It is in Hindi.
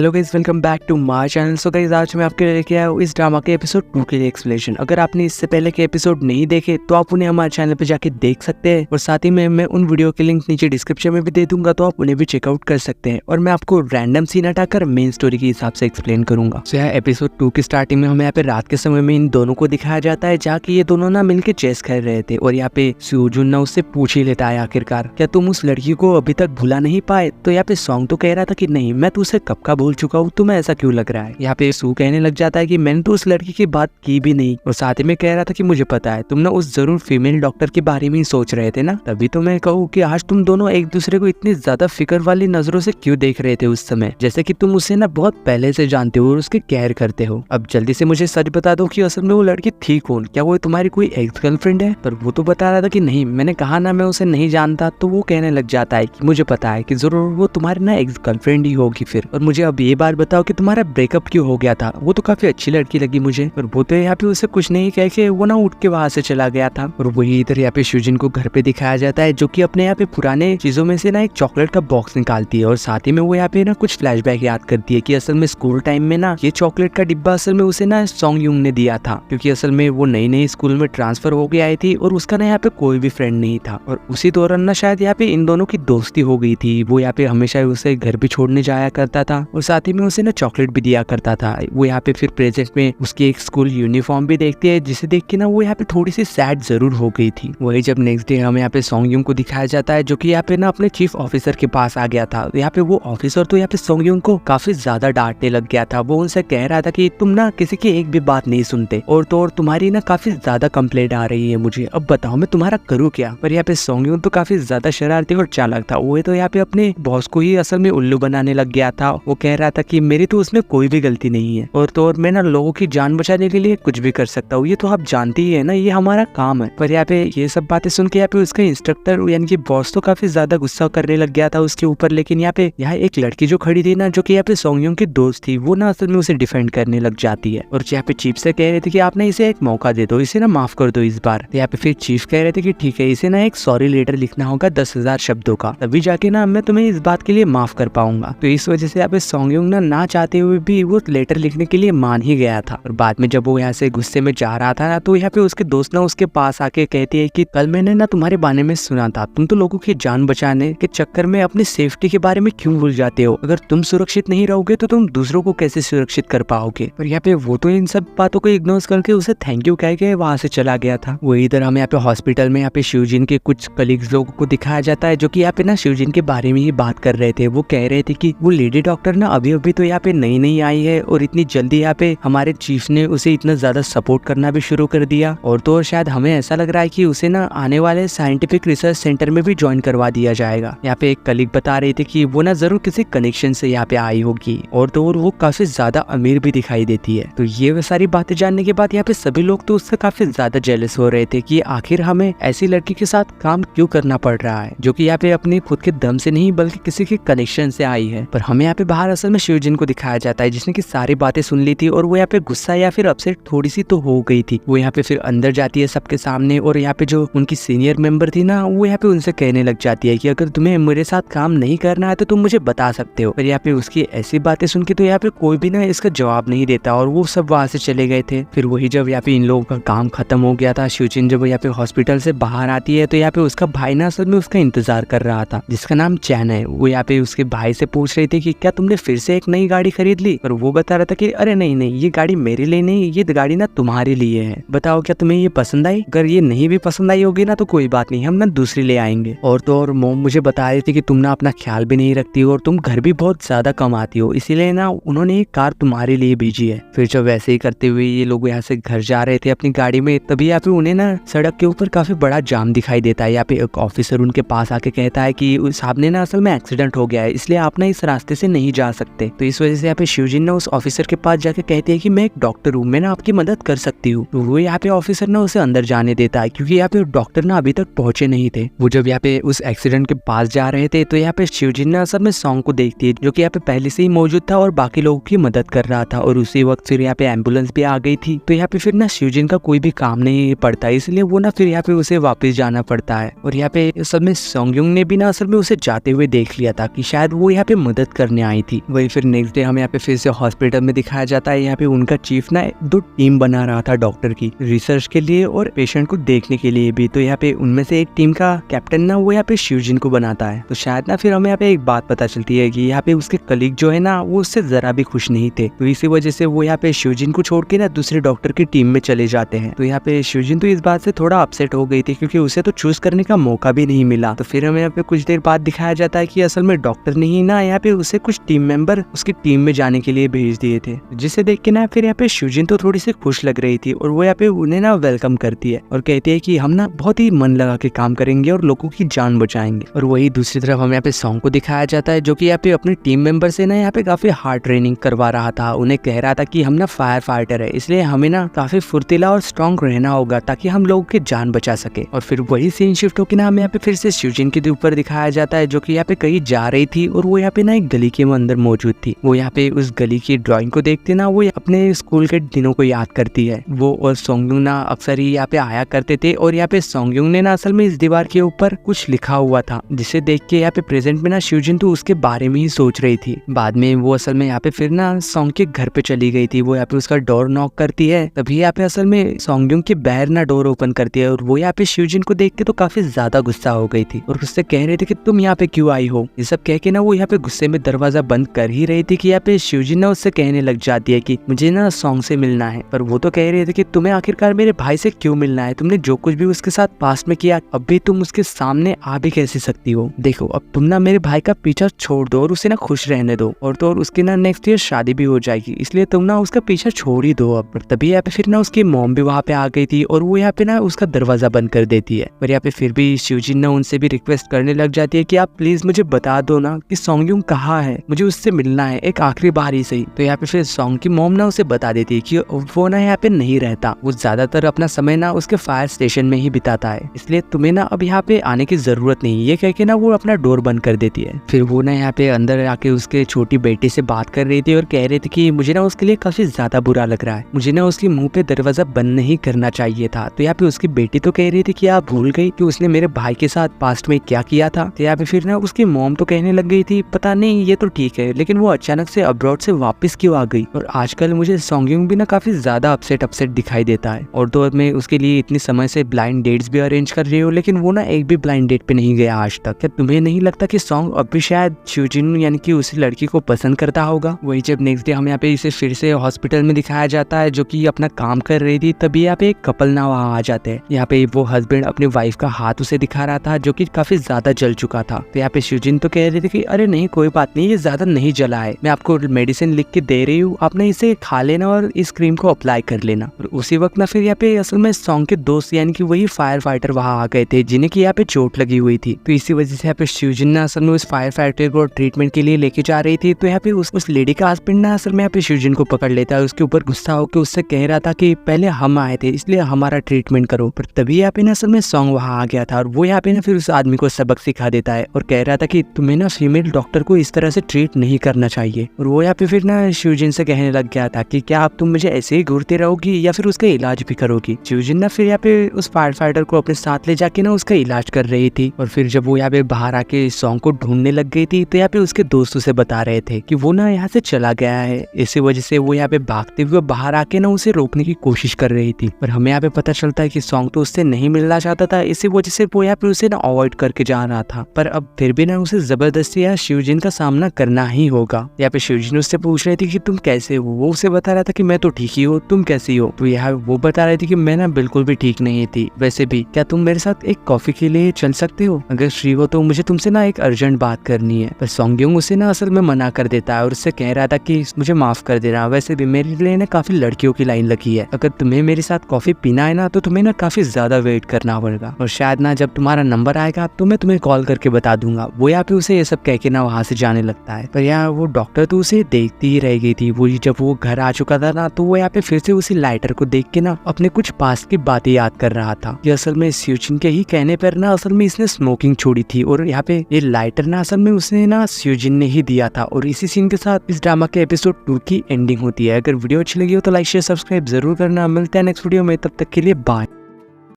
Hello guys, welcome back to my channel. So guys, आज मैं आपके लिए लेके आया हूँ इस ड्रामा के एपिसोड 2 के लिए एक्सप्लेनेशन। अगर आपने इससे पहले के एपिसोड नहीं देखे तो आप उन्हें हमारे चैनल पे जाके देख सकते हैं, और साथ ही में मैं उन वीडियो के लिंक नीचे डिस्क्रिप्शन में भी दे दूंगा, तो आप उन्हें भी चेकआउट कर सकते हैं। और मैं आपको रैंडम सीन हटाकर मेन स्टोरी के हिसाब से एक्सप्लेन करूंगा। सो यहाँ एपिसोड 2 की स्टार्टिंग में हमें यहाँ पे रात के समय में इन दोनों को दिखाया जाता है, जहाँ की ये दोनों ना मिलकर चेस खेल रहे थे। और यहाँ पे सूजुन ना उससे पूछ ही लेता है, आखिरकार क्या तुम उस लड़की को अभी तक भुला नहीं पाए? तो यहाँ पे सॉन्ग तो कह रहा था कि नहीं, मैं तो उसे कब का भूल चुका हूँ, तुम्हें ऐसा क्यों लग रहा है? यहाँ पे सू कहने लग जाता है कि मैंने तो उस लड़की की बात की भी नहीं, और साथ ही में कह रहा था कि मुझे पता है तुम ना उस जरूर फीमेल डॉक्टर के बारे में ही सोच रहे थे ना, तभी तो मैं कहूँ कि आज तुम दोनों एक दूसरे को इतनी ज्यादा फिक्र वाली नजरों से क्यों देख रहे थे उस समय, जैसे कि तुम उसे ना बहुत पहले से जानते हो और उसके केयर करते हो। अब जल्दी से मुझे सच बता दो कि असल में वो लड़की थी कौन? क्या वो तुम्हारी कोई एक्स गर्लफ्रेंड है? पर वो तो बता रहा था कि नहीं, मैंने कहा ना मैं उसे नहीं जानता। तो वो कहने लग जाता है कि मुझे पता है कि जरूर वो तुम्हारी ना एक्स गर्लफ्रेंड ही होगी फिर। और मुझे अब ये बात बताओ कि तुम्हारा ब्रेकअप क्यों हो गया था? वो तो काफी अच्छी लड़की लगी मुझे। और वो तो यहाँ पे उसे कुछ नहीं कह के वो ना उठ के वहां से चला गया था। और वही इधर यहाँ पे सूजिन को घर पे दिखाया जाता है, जो कि अपने यहाँ पे पुराने चीजों में से ना एक चॉकलेट का बॉक्स निकालती है, और साथ ही में वो यहाँ पे ना कुछ फ्लैशबैक याद करती है कि असल में स्कूल टाइम में ना ये चॉकलेट का डिब्बा असल में उसे ना सॉन्ग यूंग ने दिया था, क्योंकि असल में वो नई नई स्कूल में ट्रांसफर हो के आई थी और उसका ना यहाँ पे कोई भी फ्रेंड नहीं था। और उसी दौरान ना शायद यहाँ पे इन दोनों की दोस्ती हो गई थी। वो यहाँ पे हमेशा उसे घर भी छोड़ने जाया करता था, और साथ ही में उसे ना चॉकलेट भी दिया करता था। वो यहाँ पे फिर प्रेजेंट में उसकी एक स्कूल यूनिफॉर्म भी देखती है, जिसे देख के ना वो यहाँ पे थोड़ी सी सैड जरूर हो गई थी। वही जब नेक्स्ट डे हमें यहाँ पे सॉन्गयुंग को दिखाया जाता है, जो कि यहाँ पे ना अपने चीफ ऑफिसर के पास आ गया था। यहाँ पे वो ऑफिसर तो यहाँ पे सॉन्गयुंग को काफी ज्यादा डांटने लग गया था। वो उनसे कह रहा था कि तुम ना किसी की एक भी बात नहीं सुनते, और तो और तुम्हारी ना काफी ज्यादा कंप्लेंट आ रही है मुझे, अब बताओ मैं तुम्हारा करूँ क्या? पर यहाँ पे सॉन्गयुंग तो काफी ज्यादा शरारती और चालाक था। वो तो यहाँ पे अपने बॉस को ही असल में उल्लू बनाने लग गया था। वो कह रहा था कि मेरी तो उसमें कोई भी गलती नहीं है, और तो और मैं ना लोगों की जान बचाने के लिए कुछ भी कर सकता हूँ, ये तो आप जानती ही है ना, ये हमारा काम है। पर यहाँ पे ये सब बातें सुन के यहाँ पे उसका इंस्ट्रक्टर यानी कि बॉस तो काफी ज्यादा गुस्सा करने लग गया था उसके ऊपर। लेकिन यहाँ पे एक लड़की जो खड़ी थी ना, जो कि यहाँ पे सॉन्गयुंग की दोस्त थी, वो ना असल में उसे डिफेंड करने लग जाती है। और यहाँ पे चीफ से कह रहे थे कि आप ना इसे एक मौका दे दो, इसे ना माफ कर दो इस बार। यहाँ पे फिर चीफ कह रहे थे कि ठीक है, इसे ना एक सॉरी लेटर लिखना होगा 10,000 शब्दों का, तभी जाके ना मैं तुम्हें इस बात के लिए माफ कर पाऊंगा। तो इस वजह से यहाँ पे सॉन्गयुंग ना चाहते हुए भी वो लेटर लिखने के लिए मान ही गया था। और बाद में जब वो यहाँ से गुस्से में जा रहा था ना, तो यहाँ पे उसके दोस्त ना उसके पास आके कहती है कि कल मैंने ना तुम्हारे बारे में सुना था, तुम तो लोगों की जान बचाने के चक्कर में अपनी सेफ्टी के बारे में क्यों भूल जाते हो? अगर तुम सुरक्षित नहीं रहोगे तो तुम दूसरों को कैसे सुरक्षित कर पाओगे? और यहाँ पे वो तो इन सब बातों को इग्नोर करके उसे थैंक यू कह के वहां से चला गया था। वही इधर हमें यहाँ पे हॉस्पिटल में यहाँ पे सूजिन के कुछ कलीग्स लोगों को दिखाया जाता है, जो कि यहाँ पे ना सूजिन के बारे में ही बात कर रहे थे। वो कह रहे थे कि वो लेडी डॉक्टर ना अभी अभी तो यहाँ पे नई आई है, और इतनी जल्दी यहाँ पे हमारे चीफ ने उसे इतना ज्यादा सपोर्ट करना भी शुरू कर दिया। और तो और शायद हमें ऐसा लग रहा है कि उसे ना आने वाले साइंटिफिक रिसर्च सेंटर में भी ज्वाइन करवा दिया जाएगा। यहाँ पे एक कलीग बता रही थी कि वो ना जरूर किसी कनेक्शन से यहाँ पे आई होगी, और तो और वो काफी ज्यादा अमीर भी दिखाई देती है। तो ये सारी बातें जानने के बाद यहाँ पे सभी लोग तो उससे काफी ज्यादा जेलस हो रहे थे कि आखिर हमें ऐसी लड़की के साथ काम क्यों करना पड़ रहा है, जो कि यहाँ पे अपने खुद के दम से नहीं बल्कि किसी के कनेक्शन से आई है। पर हमें यहाँ पे बाहर असल में सूजिन को दिखाया जाता है, जिसने की सारी बातें सुन ली थी, और वो यहाँ पे गुस्सा या फिर अपसेट थोड़ी सी तो हो गई थी। वो यहाँ पे फिर अंदर जाती है सबके सामने, और यहाँ पे जो उनकी सीनियर मेंबर थी ना, वो यहाँ पे उनसे कहने लग जाती है कि अगर तुम्हें मेरे साथ काम नहीं करना है तो तुम मुझे बता सकते हो। पर यहाँ पे उसकी ऐसी बातें सुन के तो यहाँ पे कोई भी ना इसका जवाब नहीं देता, और वो सब वहां से चले गए थे। फिर वही जब यहाँ पे इन लोगों का काम खत्म हो गया था, सूजिन जब यहाँ पे हॉस्पिटल से बाहर आती है, तो यहाँ पे उसका भाई ना असल में उसका इंतजार कर रहा था, जिसका नाम चैन है। वो यहाँ पे उसके भाई से पूछ रही थी कि क्या तुमने फिर से एक नई गाड़ी खरीद ली? और वो बता रहा था कि अरे नहीं, ये गाड़ी मेरे लिए नहीं, ये गाड़ी ना तुम्हारे लिए है। बताओ क्या तुम्हें ये पसंद आई? अगर ये नहीं भी पसंद आई होगी ना तो कोई बात नहीं, हम ना दूसरी ले आएंगे। और तो और मोम मुझे बता रही थी कि तुम ना अपना ख्याल भी नहीं रखती हो, और तुम घर भी बहुत ज्यादा कम आती हो, इसीलिए ना उन्होंने एक कार तुम्हारे लिए भेजी है। फिर जब वैसे ही करते हुए ये लोग यहाँ से घर जा रहे थे अपनी गाड़ी में, तभी यहाँ पे उन्हें ना सड़क के ऊपर काफी बड़ा जाम दिखाई देता है। यहाँ पे एक ऑफिसर उनके पास आके कहता है कि उस साहब ने ना असल में एक्सीडेंट हो गया है, इसलिए आप ना इस रास्ते से नहीं जा सकते। तो इस वजह से यहाँ पे सूजिन ना उस ऑफिसर के पास जाके कहती है कि मैं एक डॉक्टर हूँ, मैं ना आपकी मदद कर सकती हूँ। तो वो यहाँ पे ऑफिसर ना उसे अंदर जाने देता है, क्योंकि यहाँ पे डॉक्टर ना अभी तक पहुंचे नहीं थे। वो जब यहाँ पे उस एक्सीडेंट के पास जा रहे थे, तो यहाँ पे सूजिन ना असल में सॉन्ग को देखती है, जो कि यहाँ पे पहले से ही मौजूद था और बाकी लोगों की मदद कर रहा था। और उसी वक्त फिर यहाँ पे एम्बुलेंस भी आ गई थी। तो यहाँ पे फिर ना सूजिन का कोई भी काम नहीं पड़ता, इसलिए वो ना फिर यहाँ पे उसे वापस जाना पड़ता है। और यहाँ पे असल में सॉन्गयुंग ने भी ना असल में उसे जाते हुए देख लिया था कि शायद वो यहाँ पे मदद करने आई थी। वही फिर नेक्स्ट डे हमें यहाँ पे फिर से हॉस्पिटल में दिखाया जाता है। यहाँ पे उनका चीफ ना 2 टीम बना रहा था डॉक्टर की, रिसर्च के लिए और पेशेंट को देखने के लिए भी। तो यहाँ पे उनमें से एक टीम का कैप्टन ना वो यहाँ पे शिवजिन को बनाता है। तो शायद ना फिर हमें यहाँ पे एक बात पता चलती है कि यहाँ पे उसके कलीग जो है ना वो उससे जरा भी खुश नहीं थे। तो इसी वजह से वो यहाँ पे शिवजिन को छोड़ के ना दूसरे डॉक्टर की टीम में चले जाते हैं। तो यहाँ पे शिवजिन तो इस बात से थोड़ा अपसेट हो गई थी क्योंकि उसे तो चूज करने का मौका भी नहीं मिला। तो फिर हमें यहाँ पे कुछ देर बाद दिखाया जाता है कि असल में डॉक्टर ने ही ना यहाँ पे उसे कुछ टीम मेंबर उसकी टीम में जाने के लिए भेज दिए थे, जिसे देख के ना फिर यहाँ पे शिवजिन तो थोड़ी सी खुश लग रही थी और वो यहाँ पे उन्हें ना वेलकम करती है और कहती है कि हम ना बहुत ही मन लगा के काम करेंगे और लोगों की जान बचाएंगे। और वही दूसरी तरफ हमें यहाँ पे सॉन्ग को दिखाया जाता है जो कि यहाँ पे अपनी टीम मेंबर से ना यहाँ पे काफी हार्ड ट्रेनिंग करवा रहा था। उन्हें कह रहा था कि हम ना फायर फाइटर है, इसलिए हमें ना काफी फुर्तीला और स्ट्रॉन्ग रहना होगा ताकि हम लोगों की जान बचा सके। और फिर वही सीन शिफ्ट होकर ना हमें यहाँ पे फिर से शिवजिन के ऊपर दिखाया जाता है जो कि यहाँ पे कहीं जा रही थी और वो यहाँ पे ना एक गली के अंदर मौजूद थी। वो यहाँ पे उस गली की ड्राइंग को देखते ना वो अपने स्कूल के दिनों को याद करती है। वो और सोंगयुंग ना अक्सर ही यहाँ पे आया करते थे और यहाँ पे सोंगयुंग ने ना असल में इस दीवार के ऊपर कुछ लिखा हुआ था, जिसे देख के यहाँ पे प्रेजेंट में ना शिवजिन तो उसके बारे में ही सोच रही थी। बाद में वो असल में यहाँ पे फिर ना सॉन्ग के घर पे चली गई थी। वो यहाँ पे उसका डोर नॉक करती है, तभी यहाँ पे असल में सोंगयुंग की बहन ना डोर ओपन करती है और वो यहाँ पे शिवजिन को देख के तो काफी ज्यादा गुस्सा हो गई थी और उससे कह रहे थे कि तुम यहाँ पे क्यों आई हो। ये सब कह के ना वो यहाँ पे गुस्से में दरवाजा बंद कर ही रही थी कि यहाँ पे शिवजिन ना उससे कहने लग जाती है कि मुझे ना सॉन्ग से मिलना है। पर वो तो कह रहे थे कि तुम्हें आखिरकार मेरे भाई से क्यों मिलना है, तुमने जो कुछ भी उसके साथ पास्ट में किया अब भी तुम उसके सामने आ भी कैसे सकती हो। देखो अब तुम ना मेरे भाई का पीछा छोड़ दो और उसे ना खुश रहने दो, और तो और उसकी ना नेक्स्ट ईयर शादी भी हो जाएगी, इसलिए तुम ना उसका पीछा छोड़ ही दो अब। तभी यहाँ पे फिर ना उसकी मॉम भी वहाँ पे आ गई थी और वो यहाँ पे ना उसका दरवाजा बंद कर देती है। पर यहाँ पे फिर भी शिवजिन ना उनसे भी रिक्वेस्ट करने लग जाती है कि आप प्लीज मुझे बता दो ना कि सोंगयुंग कहाँ है, मुझे उससे मिलना है एक आखिरी बार ही सही। तो यहाँ पे फिर सॉन्ग की मॉम ना उसे बता देती है कि वो ना यहाँ पे नहीं रहता, वो ज्यादातर अपना समय ना उसके फायर स्टेशन में ही बिताता है, इसलिए तुम्हें ना अब यहाँ पे आने की जरूरत नहीं। ये कह के ना वो अपना डोर बंद कर देती है। फिर वो ना यहाँ पे अंदर आके उसके छोटी बेटी से बात कर रही थी और कह रही थी कि मुझे ना उसके लिए काफी ज्यादा बुरा लग रहा है, मुझे ना उसके मुंह पे दरवाजा बंद नहीं करना चाहिए था। तो यहाँ पे उसकी बेटी तो कह रही थी कि आप भूल गई कि उसने मेरे भाई के साथ पास्ट में क्या किया था। तो यहाँ पे फिर ना उसकी मॉम तो कहने लग गई थी पता नहीं ये तो ठीक है, लेकिन वो अचानक से अब्रॉड से वापस क्यों आ गई, और आजकल मुझे सोंगयुंग भी ना काफी ज्यादा अपसेट दिखाई देता है, और तो मैं उसके लिए इतनी समय से ब्लाइंड डेट्स भी अरेंज कर रही हूँ लेकिन वो ना एक भी ब्लाइंड डेट पे नहीं गया आज तक। क्या तुम्हें नहीं लगता कि सॉन्ग अब भी शायद शिवजिन यानी कि उसी लड़की को पसंद करता होगा। वही जब नेक्स्ट डे हम यहाँ पे इसे फिर से हॉस्पिटल में दिखाया जाता है जो कि अपना काम कर रही थी, तभी यहाँ पे एक कपल ना वहाँ आ जाते हैं। यहाँ पे वो हस्बैंड अपनी वाइफ का हाथ उसे दिखा रहा था जो कि काफी ज्यादा जल चुका था। तो यहाँ पे शिवजिन तो कह रहे थे कि अरे नहीं कोई बात नहीं, ये ज्यादा नहीं जला है, मैं आपको मेडिसिन लिख के दे रही हूँ, आपने इसे खा लेना और इस क्रीम को अप्लाई कर लेना। और उसी वक्त ना फिर यहाँ पे असल में सॉन्ग के दोस्त यानी कि वही फायर फाइटर वहाँ आ गए थे जिन्हें की यहाँ पे चोट लगी हुई थी। तो इसी वजह से यहाँ पे शिवजिन ना असल में उस फायर फाइटर को ट्रीटमेंट के लिए लेके जा रही थी। तो यहाँ पे उस लेडी का हस्बैंड ना असल में यहाँ पे शिवजिन को पकड़ लेता है, उसके ऊपर गुस्सा होकर उससे कह रहा था कि पहले हम आए थे इसलिए हमारा ट्रीटमेंट करो। पर तभी यहाँ पे ना असल में सॉन्ग वहाँ आ गया था और वो यहाँ पे ना फिर उस आदमी को सबक सिखा देता है और कह रहा था कि तुम्हें ना फीमेल डॉक्टर को इस तरह से ट्रीट नहीं करना चाहिए। और वो यहाँ पे फिर ना शिवजिन से कहने लग गया था कि क्या आप तुम मुझे ऐसे ही घूरते रहोगी या फिर उसका इलाज भी करोगी। शिवजिन ना फिर यहाँ पे उस फायर फाइटर को अपने साथ ले जाके ना उसका इलाज कर रही थी। और फिर जब वो यहाँ पे बाहर आके सॉन्ग को ढूंढने लग गई थी तो यहाँ पे उसके दोस्त उसे बता रहे थे कि वो ना यहाँ से चला गया है, इसी वजह से वो यहाँ पे भागते हुए बाहर आके ना उसे रोकने की कोशिश कर रही थी। पर हमें यहाँ पे पता चलता है कि सॉन्ग तो उससे नहीं मिलना चाहता था, इसी वजह से वो यहाँ पे उसे ना अवॉइड करके जा रहा था। पर अब फिर भी ना उसे जबरदस्ती यहाँ शिवजिन का सामना करना ही होगा। यहाँ पे शिवजिन उससे पूछ रही थी कि तुम कैसे हो, वो उसे बता रहा था कि मैं तो ठीक ही हूँ, तुम कैसी हो। तो यहाँ वो बता रही थी कि मैं ना बिल्कुल भी ठीक नहीं थी, वैसे भी क्या तुम मेरे साथ एक कॉफी के लिए चल सकते हो, अगर फ्री हो तो मुझे तुमसे ना एक अर्जेंट बात करनी है। पर सोंगयुंग उसे ना असल में मना कर देता है और उससे कह रहा था कि मुझे माफ कर देना, वैसे भी मेरे लिए ना काफी लड़कियों की लाइन लगी है, अगर तुम्हें मेरे साथ कॉफी पीना है ना तो तुम्हें ना काफी ज्यादा वेट करना पड़ेगा, और शायद ना जब तुम्हारा नंबर आएगा तो मैं तुम्हें कॉल करके बता दूंगा। वो यहाँ पे उसे ये सब कह के ना वहाँ से जाने लगता है। पर यहाँ वो डॉक्टर तो उसे देखती ही रह गई थी। वो जब वो घर आ चुका था ना तो वो यहाँ पे फिर से उसी लाइटर को देख के ना अपने कुछ पास्ट की बातें याद कर रहा था कि असल में शिवजिन के ही कहने पर ना असल में इसने स्मोकिंग छोड़ी थी, और यहाँ पे ये लाइटर ना असल में उसने ना शिवजिन ने ही दिया था। और इसी सीन के साथ इस ड्रामा के एपिसोड 2 की एंडिंग होती है। अगर वीडियो अच्छी लगी हो तो लाइक शेयर सब्सक्राइब जरूर करना। मिलते हैं नेक्स्ट वीडियो में, तब तक के लिए बाय।